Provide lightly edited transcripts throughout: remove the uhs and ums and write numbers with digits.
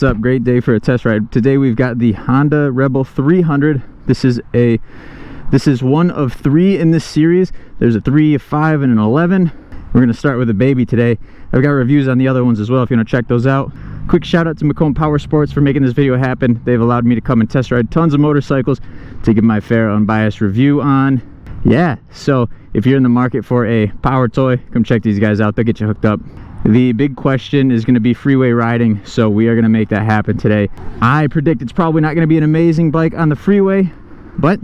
What's up? Great day for a test ride. Today we've got the Honda Rebel 300. This is one of 3 in this series. There's a 3, a 5, and an 11. We're going to start with a baby today. I've got reviews on the other ones as well if you want to check those out. Quick shout out to Macomb Power Sports for making this video happen. They've allowed me to come and test ride tons of motorcycles to give my fair unbiased review on. Yeah, so if you're in the market for a power toy, come check these guys out. They'll get you hooked up. The big question is going to be freeway riding, so we are going to make that happen today. I predict it's probably not going to be an amazing bike on the freeway, but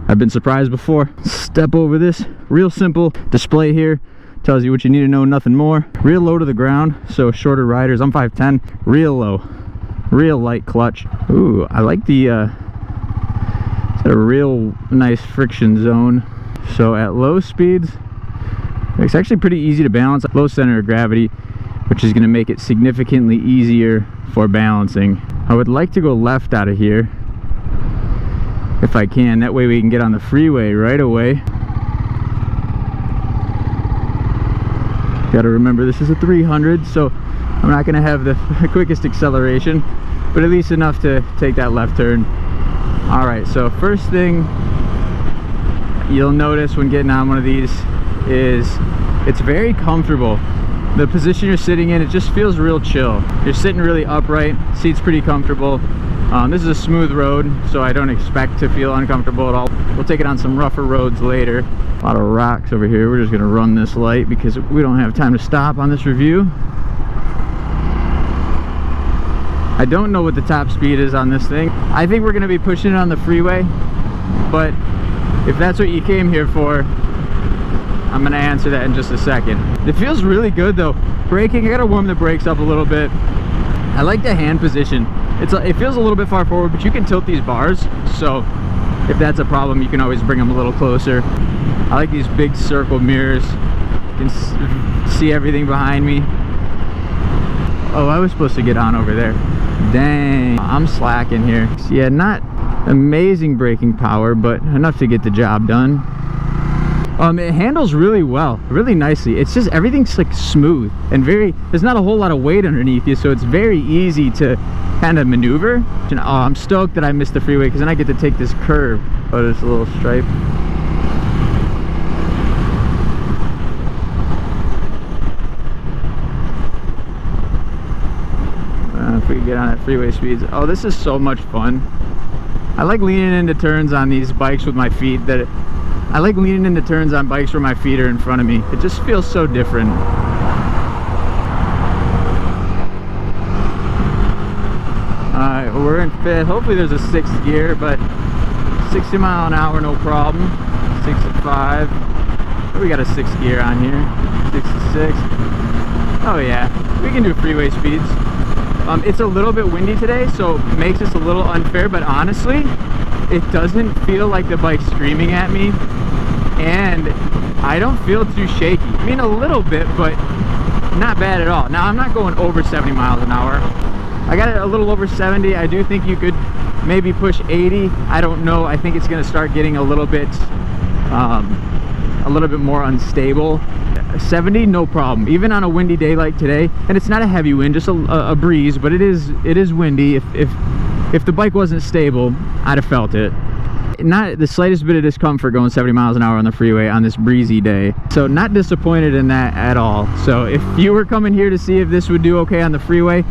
I've been surprised before. Step over this. Real simple display here. Tells you what you need to know, nothing more. Real low to the ground, so shorter riders. I'm 5'10", real low. Real light clutch. Ooh, I like the, it's got a real nice friction zone. So at low speeds, it's actually pretty easy to balance. Low center of gravity, which is going to make it significantly easier for balancing. I would like to go left out of here if I can. That way we can get on the freeway right away. Got to remember this is a 300, so I'm not going to have the quickest acceleration, but at least enough to take that left turn. All right, so first thing you'll notice when getting on one of these is it's very comfortable. The position you're sitting in, it just feels real chill. You're sitting really upright, seat's pretty comfortable. This is a smooth road, so I don't expect to feel uncomfortable at all. We'll take it on some rougher roads later. A lot of rocks over here. We're just gonna run this light because we don't have time to stop on this review. I don't know what the top speed is on this thing. I think we're gonna be pushing it on the freeway, but if that's what you came here for, I'm gonna answer that in just a second. It feels really good though. Braking, I gotta warm the brakes up a little bit. I like the hand position. It feels a little bit far forward, but you can tilt these bars, so if that's a problem, you can always bring them a little closer. I like these big circle mirrors. You can see everything behind me. Oh, I was supposed to get on over there. Dang, I'm slacking here. Yeah, not amazing braking power, but enough to get the job done. It handles really well, really nicely. It's just everything's like smooth and there's not a whole lot of weight underneath you, so it's very easy to kind of maneuver. Oh, I'm stoked that I missed the freeway because then I get to take this curve. Oh, there's a little stripe. If we can get on at freeway speeds. Oh, this is so much fun. I like leaning into turns on these bikes with my feet. I like leaning into turns on bikes where my feet are in front of me. It just feels so different. Alright, well, we're in 5th. Hopefully there's a 6th gear, but 60 mile an hour, no problem. 6 to 5. Oh, we got a 6th gear on here. 6 to 6. Oh yeah, we can do freeway speeds. It's a little bit windy today, so it makes this a little unfair, but honestly, it doesn't feel like the bike's screaming at me, and I don't feel too shaky. I mean, a little bit, but not bad at all. Now, I'm not going over 70 miles an hour. I got it a little over 70. I do think you could maybe push 80. I don't know. I think it's going to start getting a little bit more unstable. 70, no problem, even on a windy day like today. And it's not a heavy wind, just a breeze, but it is windy. If the bike wasn't stable, I'd have felt it. Not the slightest bit of discomfort going 70 miles an hour on the freeway on this breezy day. So not disappointed in that at all. So if you were coming here to see if this would do okay on the freeway,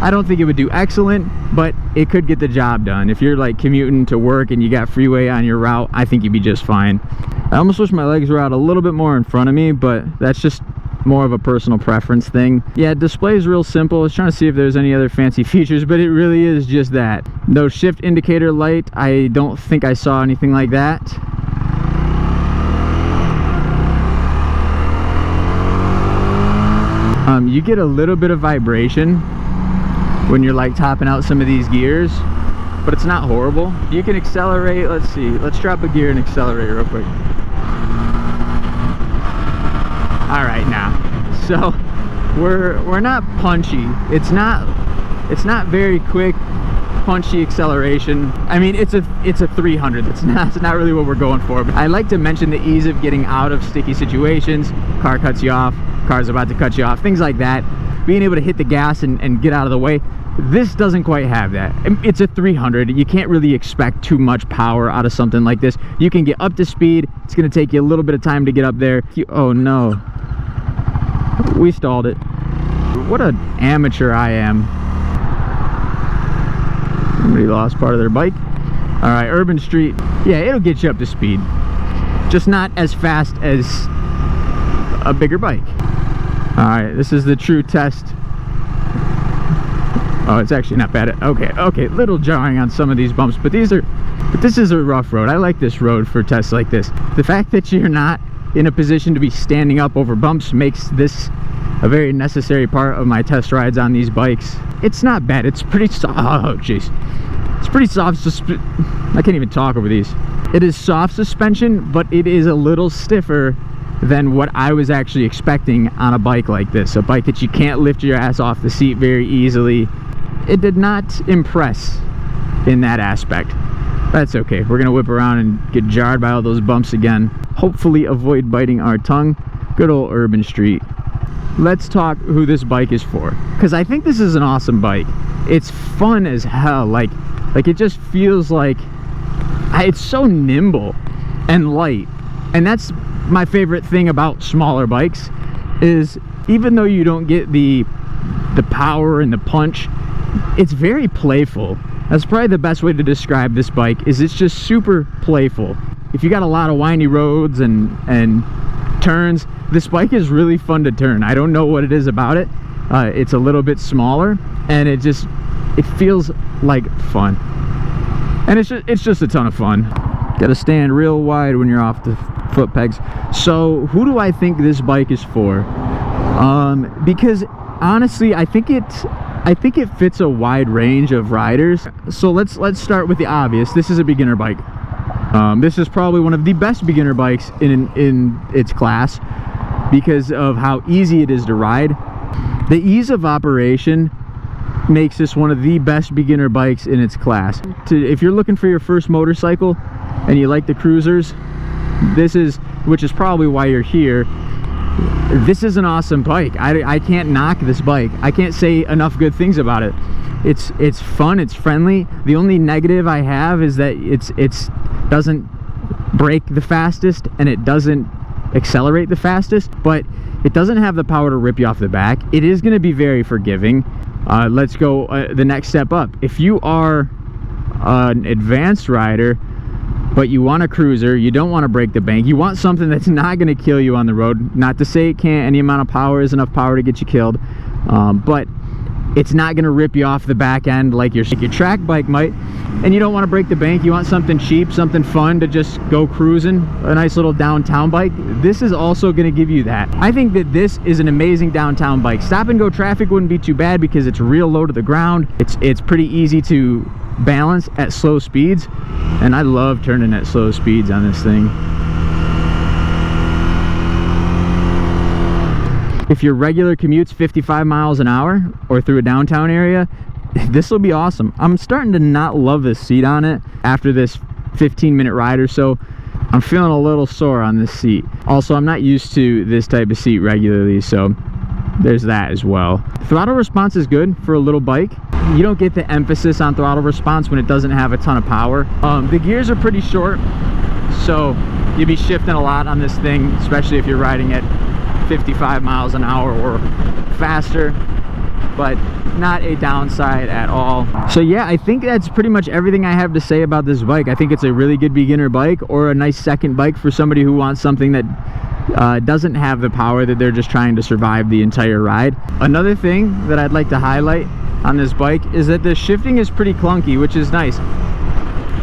I don't think it would do excellent, but it could get the job done. If you're like commuting to work and you got freeway on your route, I think you'd be just fine. I almost wish my legs were out a little bit more in front of me, but that's just more of a personal preference thing. Yeah, display is real simple. I was trying to see if there's any other fancy features, but it really is just that. No shift indicator light. I don't think I saw anything like that. You get a little bit of vibration when you're like topping out some of these gears, but it's not horrible. You can accelerate. Let's see, let's drop a gear and accelerate real quick. All right, now, so we're not punchy. It's not very quick, punchy acceleration. I mean, it's a 300. It's not really what we're going for. But I like to mention the ease of getting out of sticky situations. Car cuts you off, car's about to cut you off, things like that. Being able to hit the gas and get out of the way. This doesn't quite have that. It's a 300. You can't really expect too much power out of something like this. You can get up to speed. It's going to take you a little bit of time to get up there. Oh no, we stalled it. What an amateur I am. Somebody lost part of their bike. All right, urban street. Yeah, it'll get you up to speed, just not as fast as a bigger bike. All right, this is the true test. Oh, it's actually not bad. Okay, little jarring on some of these bumps, but this is a rough road. I like this road for tests like this. The fact that you're not in a position to be standing up over bumps makes this a very necessary part of my test rides on these bikes. It's not bad. It's pretty soft. Oh, jeez. It's pretty soft. I can't even talk over these. It is soft suspension, but it is a little stiffer than what I was actually expecting on a bike like this. A bike that you can't lift your ass off the seat very easily. It did not impress in that aspect. That's okay. We're gonna whip around and get jarred by all those bumps again. Hopefully avoid biting our tongue. Good old urban street. Let's talk who this bike is for, because I think this is an awesome bike. It's fun as hell. Like it just feels like it's so nimble and light. And that's my favorite thing about smaller bikes, is even though you don't get the power and the punch, it's very playful. That's probably the best way to describe this bike, is it's just super playful. If you got a lot of windy roads and turns, this bike is really fun to turn. I don't know what it is about it. It's a little bit smaller, and it feels like fun. And it's just a ton of fun. Gotta stand real wide when you're off the foot pegs. So who do I think this bike is for? Because honestly, I think it fits a wide range of riders. So let's start with the obvious. This is a beginner bike. This is probably one of the best beginner bikes in its class because of how easy it is to ride. The ease of operation makes this one of the best beginner bikes in its class. If you're looking for your first motorcycle and you like the cruisers, which is probably why you're here, this is an awesome bike. I can't knock this bike. I can't say enough good things about it. It's fun, it's friendly. The only negative I have is that it doesn't brake the fastest and it doesn't accelerate the fastest, but it doesn't have the power to rip you off the back. It is going to be very forgiving. Let's go the next step up. If you are an advanced rider, but you want a cruiser, you don't want to break the bank, you want something that's not going to kill you on the road. Not to say it can't. Any amount of power is enough power to get you killed, but it's not going to rip you off the back end like your track bike might. And you don't want to break the bank. You want something cheap, something fun to just go cruising, a nice little downtown bike. This is also going to give you that. I think that this is an amazing downtown bike. Stop and go traffic wouldn't be too bad because it's real low to the ground. It's pretty easy to balance at slow speeds, and I love turning at slow speeds on this thing. If your regular commute's 55 miles an hour or through a downtown area, this will be awesome. I'm starting to not love this seat on it after this 15-minute ride or so. I'm feeling a little sore on this seat. Also, I'm not used to this type of seat regularly, so there's that as well. Throttle response is good for a little bike. You don't get the emphasis on throttle response when it doesn't have a ton of power. The gears are pretty short, so you'll be shifting a lot on this thing, especially if you're riding at 55 miles an hour or faster, but not a downside at all. So yeah, I think that's pretty much everything I have to say about this bike. I think it's a really good beginner bike, or a nice second bike for somebody who wants something that doesn't have the power, that they're just trying to survive the entire ride. Another thing that I'd like to highlight on this bike is that the shifting is pretty clunky, which is nice.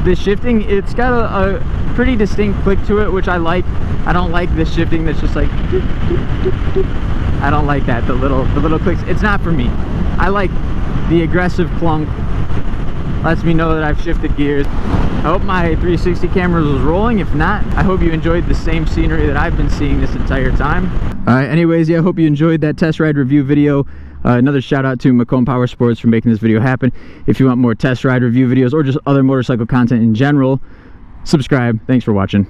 The shifting, it's got a pretty distinct click to it, which I like. I don't like this shifting that's just like doop, doop, doop, doop. I don't like that, the little clicks. It's not for me. I like the aggressive clunk. Lets me know that I've shifted gears. I hope my 360 camera was rolling. If not, I hope you enjoyed the same scenery that I've been seeing this entire time. Alright, anyways, yeah, I hope you enjoyed that test ride review video. Another shout out to Macomb Power Sports for making this video happen. If you want more test ride review videos or just other motorcycle content in general, subscribe. Thanks for watching.